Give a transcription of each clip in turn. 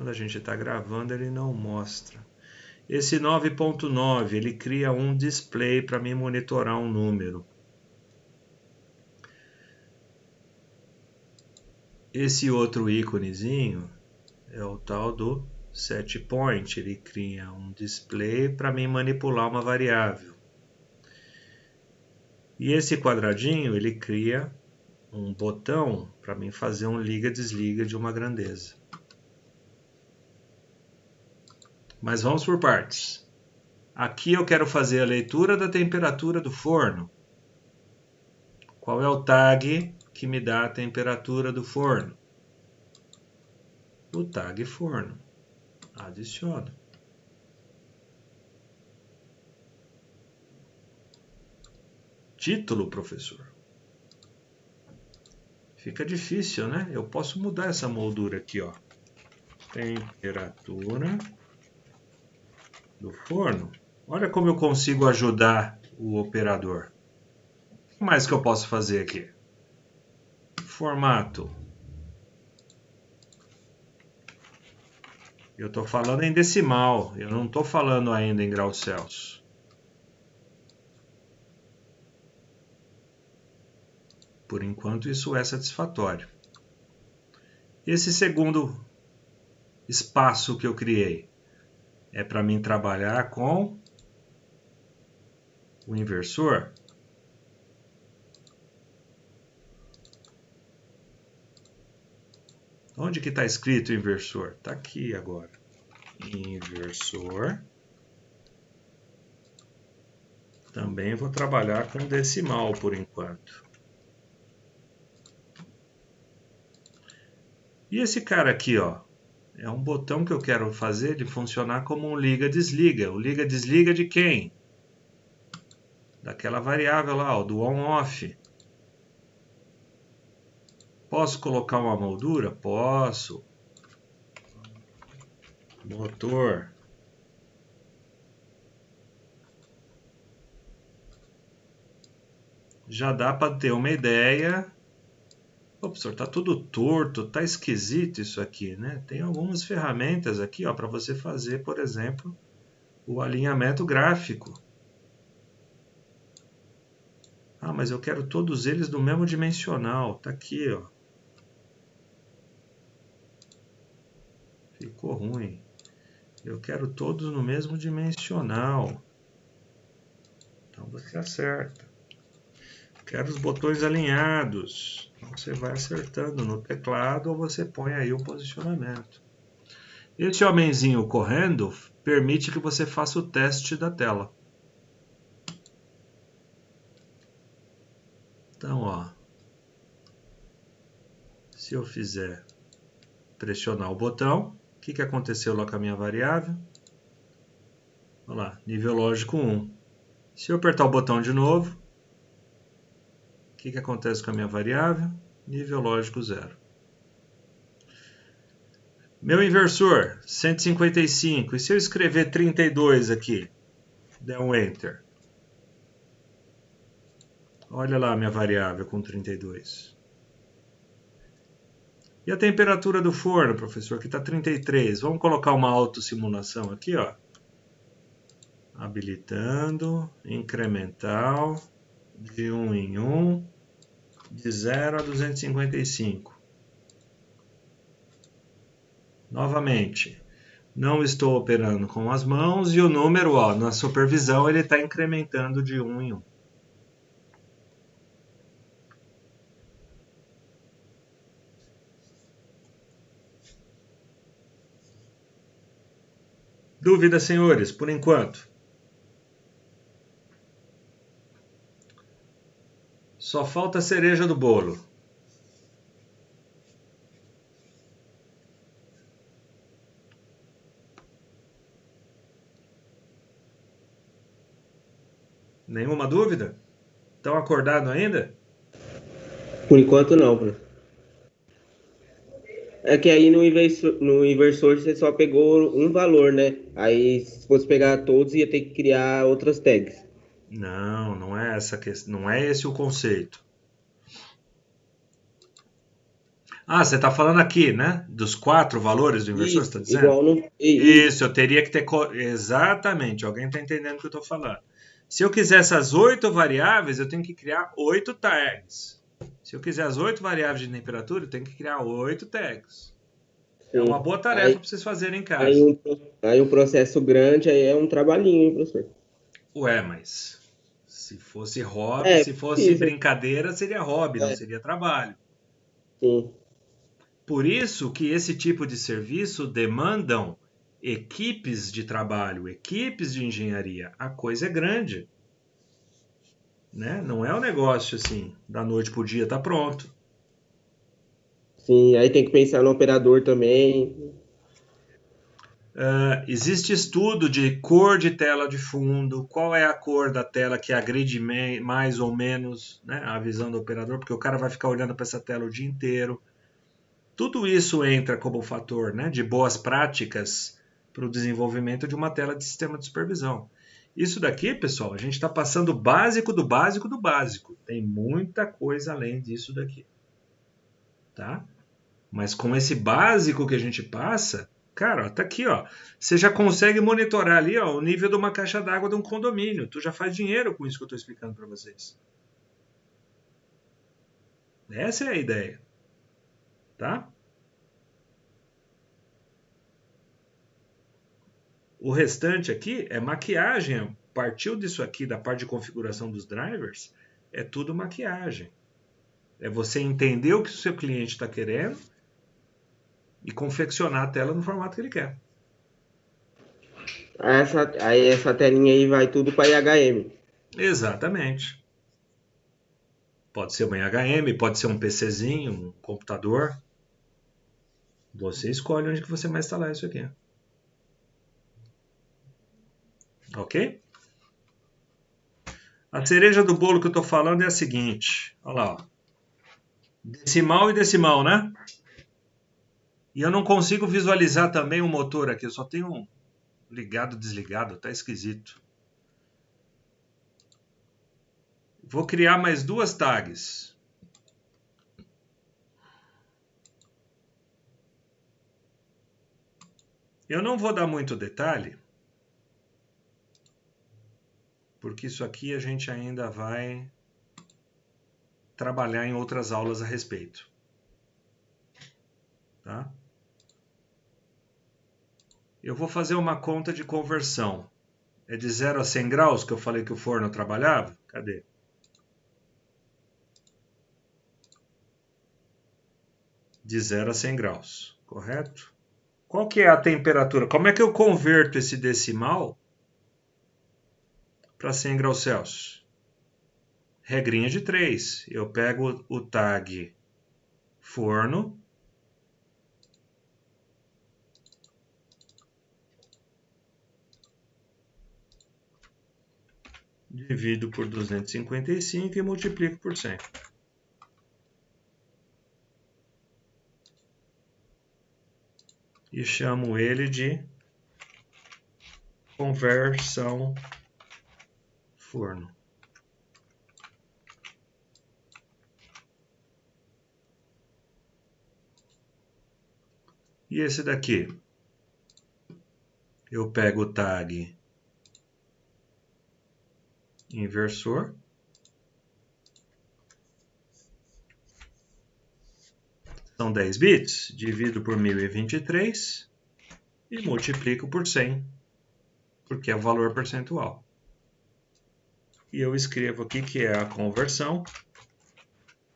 Quando a gente está gravando, ele não mostra. Esse 9.9, ele cria um display para me monitorar um número. Esse outro íconezinho é o tal do setPoint. Ele cria um display para me manipular uma variável. E esse quadradinho, ele cria um botão para mim fazer um liga-desliga de uma grandeza. Mas vamos por partes. Aqui eu quero fazer a leitura da temperatura do forno. Qual é o tag que me dá a temperatura do forno? O tag forno. Adiciono. Título, professor. Fica difícil, né? Eu posso mudar essa moldura aqui, ó. Temperatura do forno. Olha como eu consigo ajudar o operador. O que mais que eu posso fazer aqui? Formato. Eu estou falando em decimal, eu não estou falando ainda em graus Celsius. Por enquanto isso é satisfatório. Esse segundo espaço que eu criei é para mim trabalhar com o inversor. Onde que está escrito inversor? Está aqui agora. Inversor. Também vou trabalhar com decimal por enquanto. E esse cara aqui, ó, é um botão que eu quero fazer ele funcionar como um liga-desliga. O liga-desliga de quem? Daquela variável lá, ó, do on-off. Posso colocar uma moldura? Posso. Motor. Já dá para ter uma ideia. Ô, professor, tá tudo torto, tá esquisito isso aqui, né? Tem algumas ferramentas aqui, ó, para você fazer, por exemplo, o alinhamento gráfico. Ah, mas eu quero todos eles do mesmo dimensional. Tá aqui, ó. Ficou ruim. Eu quero todos no mesmo dimensional. Então você acerta. Quero os botões alinhados. Então você vai acertando no teclado ou você põe aí o posicionamento. Esse homenzinho correndo permite que você faça o teste da tela. Então, ó, se eu fizer pressionar o botão, o que aconteceu lá com a minha variável? Olha lá, nível lógico 1. Se eu apertar o botão de novo, o que acontece com a minha variável? Nível lógico 0. Meu inversor, 155. E se eu escrever 32 aqui? Der um Enter. Olha lá a minha variável com 32. E a temperatura do forno, professor, que está 33. Vamos colocar uma autossimulação aqui, ó. Habilitando, incremental, de 1 em 1, de 0 a 255. Novamente, não estou operando com as mãos e o número, ó, na supervisão, ele está incrementando de 1 em 1. Dúvidas, senhores, por enquanto? Só falta a cereja do bolo. Nenhuma dúvida? Estão acordados ainda? Por enquanto não, professor. É que aí no inversor você só pegou um valor, né? Aí se fosse pegar todos ia ter que criar outras tags. Não, não é essa questão, não é esse o conceito. Ah, você está falando aqui, né? Dos 4 valores do inversor, você está Isso, dizendo? igual no. Isso, eu teria que ter. Exatamente, alguém está entendendo o que eu estou falando. Se eu quiser essas 8 variáveis, eu tenho que criar 8 tags. Se eu quiser as 8 variáveis de temperatura, eu tenho que criar 8 tags. É uma Sim. boa tarefa Aí, para vocês fazerem em aí, casa. aí um processo grande aí é um trabalhinho, hein, professor? Ué, mas se fosse hobby, É, se fosse precisa. brincadeira, seria hobby, não É, seria trabalho. sim. Por isso que esse tipo de serviço demandam equipes de trabalho, equipes de engenharia. A coisa é grande, né? Não é um negócio assim, da noite pro dia tá pronto. Sim, aí tem que pensar no operador também. Existe estudo de cor de tela de fundo, qual é a cor da tela que agride mais ou menos, né, a visão do operador, porque o cara vai ficar olhando para essa tela o dia inteiro. Tudo isso entra como fator, né, de boas práticas para o desenvolvimento de uma tela de sistema de supervisão. Isso daqui, pessoal, a gente está passando o básico do básico do básico. Tem muita coisa além disso daqui, tá? Mas com esse básico que a gente passa, cara, ó, tá aqui, ó. Você já consegue monitorar ali, ó, o nível de uma caixa d'água de um condomínio. Tu já faz dinheiro com isso que eu estou explicando para vocês. Essa é a ideia, tá? O restante aqui é maquiagem. Partiu disso aqui, da parte de configuração dos drivers, é tudo maquiagem. É você entender o que o seu cliente está querendo e confeccionar a tela no formato que ele quer. Aí essa telinha aí vai tudo para IHM. Exatamente. Pode ser uma HM, pode ser um PCzinho, um computador. Você escolhe onde que você vai instalar isso aqui. Ok? A cereja do bolo que eu estou falando é a seguinte. Olha lá. Ó. Decimal e decimal, né? E eu não consigo visualizar também o motor aqui. Eu só tenho um ligado, desligado. Tá esquisito. Vou criar mais 2 tags. Eu não vou dar muito detalhe, porque isso aqui a gente ainda vai trabalhar em outras aulas a respeito. Tá? Eu vou fazer uma conta de conversão. É de 0 a 100 graus que eu falei que o forno trabalhava? Cadê? De 0 a 100 graus, correto? Qual que é a temperatura? Como é que eu converto esse decimal para 100 graus Celsius? Regrinha de 3. Eu pego o tag forno, divido por 255 e multiplico por 100. E chamo ele de conversão forno. E esse daqui? Eu pego o tag inversor, são 10 bits, divido por 1023 e multiplico por 100, porque é o valor percentual. E eu escrevo aqui que é a conversão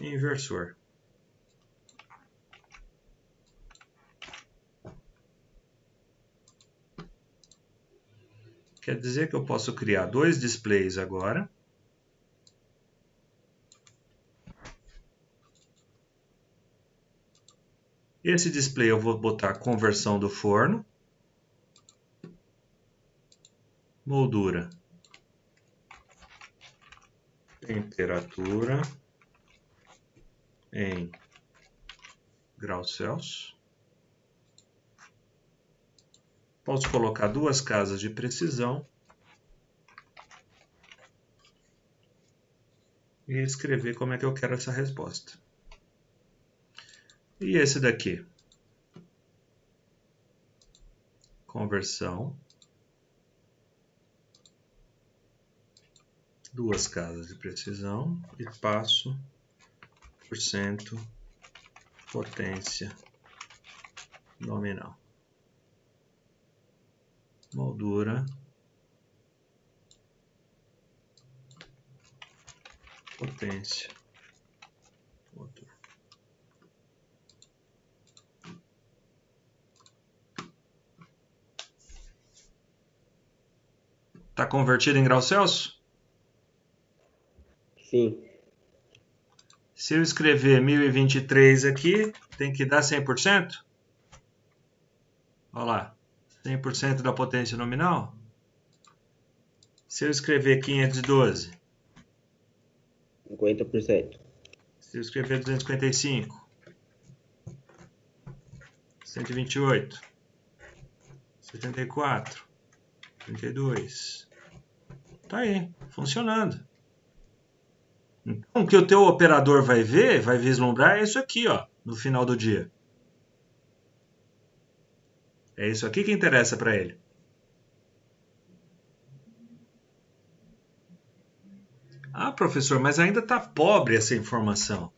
inversor. Quer dizer que eu posso criar 2 displays agora. Esse display eu vou botar conversão do forno, moldura, temperatura em graus Celsius. Posso colocar 2 casas de precisão e escrever como é que eu quero essa resposta. E esse daqui? Conversão. 2 casas de precisão e passo por cento potência nominal. Moldura. Potência. Moldura. Está convertido em graus Celsius? Sim. Se eu escrever 1023 aqui, tem que dar 100%? Olha lá, 100% da potência nominal. Se eu escrever 512? 50%. Se eu escrever 255? 128? 74? 32? Tá aí, funcionando. Então, o que o teu operador vai ver, vai vislumbrar, é isso aqui, ó, no final do dia. É isso aqui que interessa para ele. Ah, professor, mas ainda está pobre essa informação.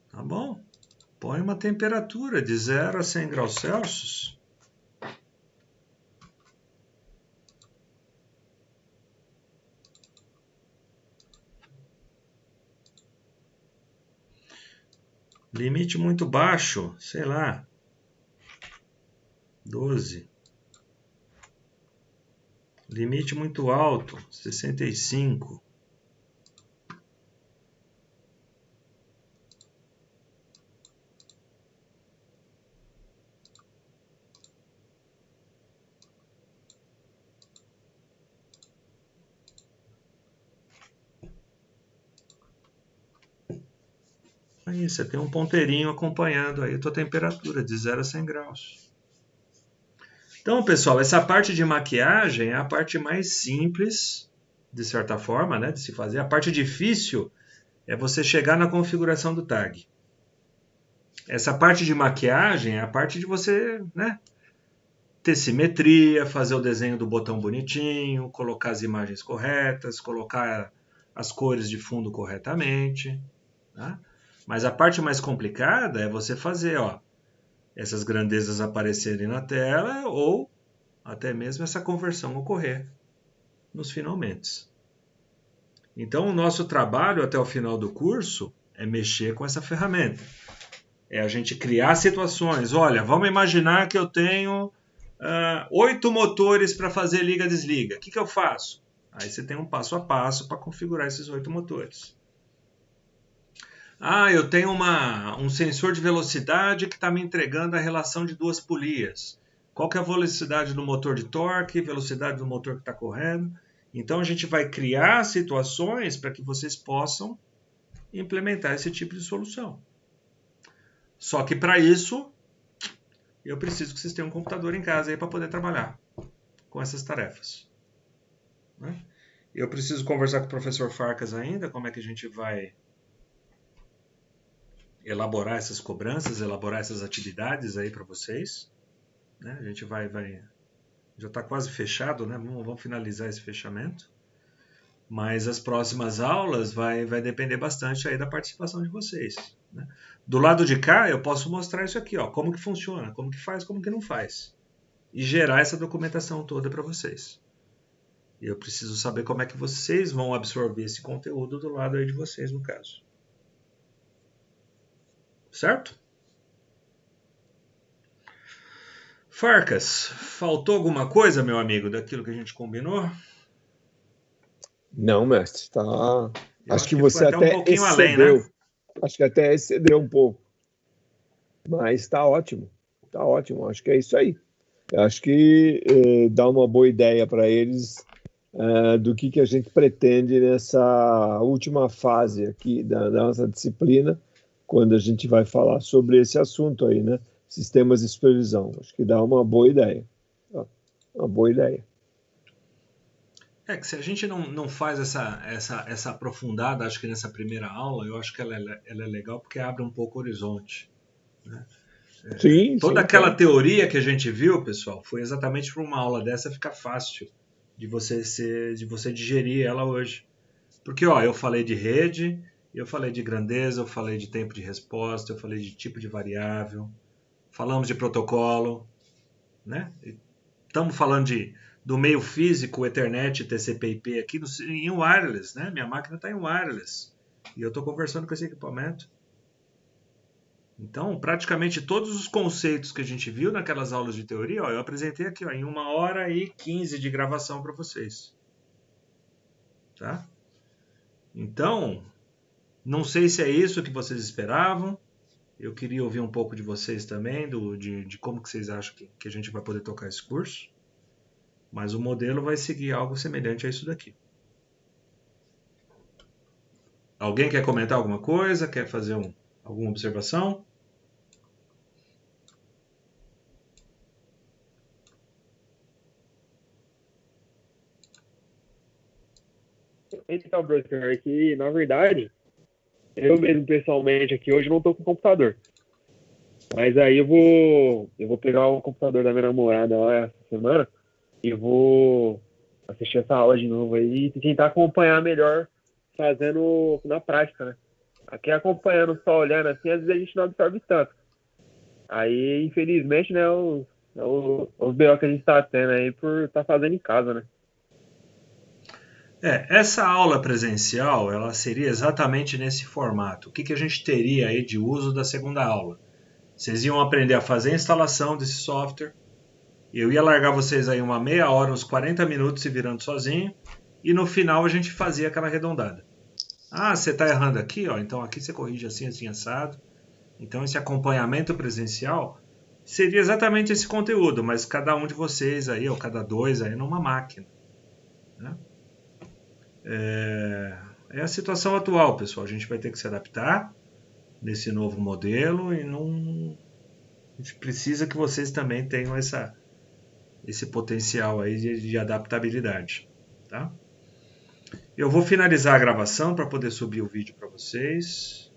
Tá bom. Põe uma temperatura de 0 a 100 graus Celsius. Limite muito baixo, sei lá, 12. Limite muito alto, 65. Aí você tem um ponteirinho acompanhando aí a tua temperatura de 0 a 100 graus. Então, pessoal, essa parte de maquiagem é a parte mais simples, de certa forma, né, de se fazer. A parte difícil é você chegar na configuração do tag. Essa parte de maquiagem é a parte de você, né, ter simetria, fazer o desenho do botão bonitinho, colocar as imagens corretas, colocar as cores de fundo corretamente, tá? Mas a parte mais complicada é você fazer, ó, essas grandezas aparecerem na tela ou até mesmo essa conversão ocorrer nos finalmente. Então, o nosso trabalho até o final do curso é mexer com essa ferramenta. É a gente criar situações. Olha, vamos imaginar que eu tenho 8 motores para fazer liga-desliga. O que eu faço? Aí você tem um passo a passo para configurar esses 8 motores. Ah, eu tenho um sensor de velocidade que está me entregando a relação de 2 polias. Qual que é a velocidade do motor de torque, velocidade do motor que está correndo? Então a gente vai criar situações para que vocês possam implementar esse tipo de solução. Só que para isso, eu preciso que vocês tenham um computador em casa aí para poder trabalhar com essas tarefas. Né? Eu preciso conversar com o professor Farkas ainda, como é que a gente vai elaborar essas cobranças, elaborar essas atividades aí para vocês. Né? A gente já está quase fechado, né? Vamos finalizar esse fechamento. Mas as próximas aulas vai depender bastante aí da participação de vocês. Né? Do lado de cá, eu posso mostrar isso aqui, ó, como que funciona, como que faz, como que não faz. E gerar essa documentação toda para vocês. E eu preciso saber como é que vocês vão absorver esse conteúdo do lado aí de vocês, no caso. Certo? Farkas, faltou alguma coisa, meu amigo, daquilo que a gente combinou? Não, mestre, tá. Acho que foi você até até um pouquinho excedeu. além, né? Acho que até excedeu um pouco. Mas está ótimo. Está ótimo. Acho que é isso aí. Acho que dá uma boa ideia para eles do que a gente pretende nessa última fase aqui da nossa disciplina, quando a gente vai falar sobre esse assunto aí, né? Sistemas de supervisão. Acho que dá uma boa ideia. Uma boa ideia. É que se a gente não faz essa aprofundada, acho que nessa primeira aula, eu acho que ela é legal porque abre um pouco o horizonte, né? Sim, Toda sim, aquela claro. teoria que a gente viu, pessoal, foi exatamente para uma aula dessa ficar fácil de você digerir ela hoje. Porque, ó, eu falei de rede, eu falei de grandeza, eu falei de tempo de resposta, eu falei de tipo de variável, falamos de protocolo, né? Estamos falando do meio físico, Ethernet, TCP/IP aqui em wireless, né? Minha máquina está em wireless e eu estou conversando com esse equipamento. Então, praticamente todos os conceitos que a gente viu naquelas aulas de teoria, ó, eu apresentei aqui ó, em 1h15 de gravação para vocês. Tá? Então, não sei se é isso que vocês esperavam. Eu queria ouvir um pouco de vocês também, de como que vocês acham que a gente vai poder tocar esse curso. Mas o modelo vai seguir algo semelhante a isso daqui. Alguém quer comentar alguma coisa? Quer fazer alguma observação? Então, professor, é que, na verdade, eu mesmo pessoalmente aqui hoje não estou com computador. Mas aí eu vou pegar o computador da minha namorada lá essa semana e vou assistir essa aula de novo aí e tentar acompanhar melhor fazendo na prática, né? Aqui acompanhando, só olhando assim, às vezes a gente não absorve tanto. Aí, infelizmente, né, os BO que a gente tá tendo aí por estar fazendo em casa, né? Essa aula presencial, ela seria exatamente nesse formato. O que a gente teria aí de uso da segunda aula? Vocês iam aprender a fazer a instalação desse software. Eu ia largar vocês aí uma meia hora, uns 40 minutos se virando sozinho. E no final a gente fazia aquela arredondada. Ah, você está errando aqui, ó. Então aqui você corrige assim, assim, assado. Então esse acompanhamento presencial seria exatamente esse conteúdo, mas cada um de vocês aí, ou cada dois aí numa máquina, né? É a situação atual, pessoal. A gente vai ter que se adaptar nesse novo modelo e não... a gente precisa que vocês também tenham esse potencial aí de adaptabilidade, tá? Eu vou finalizar a gravação para poder subir o vídeo para vocês.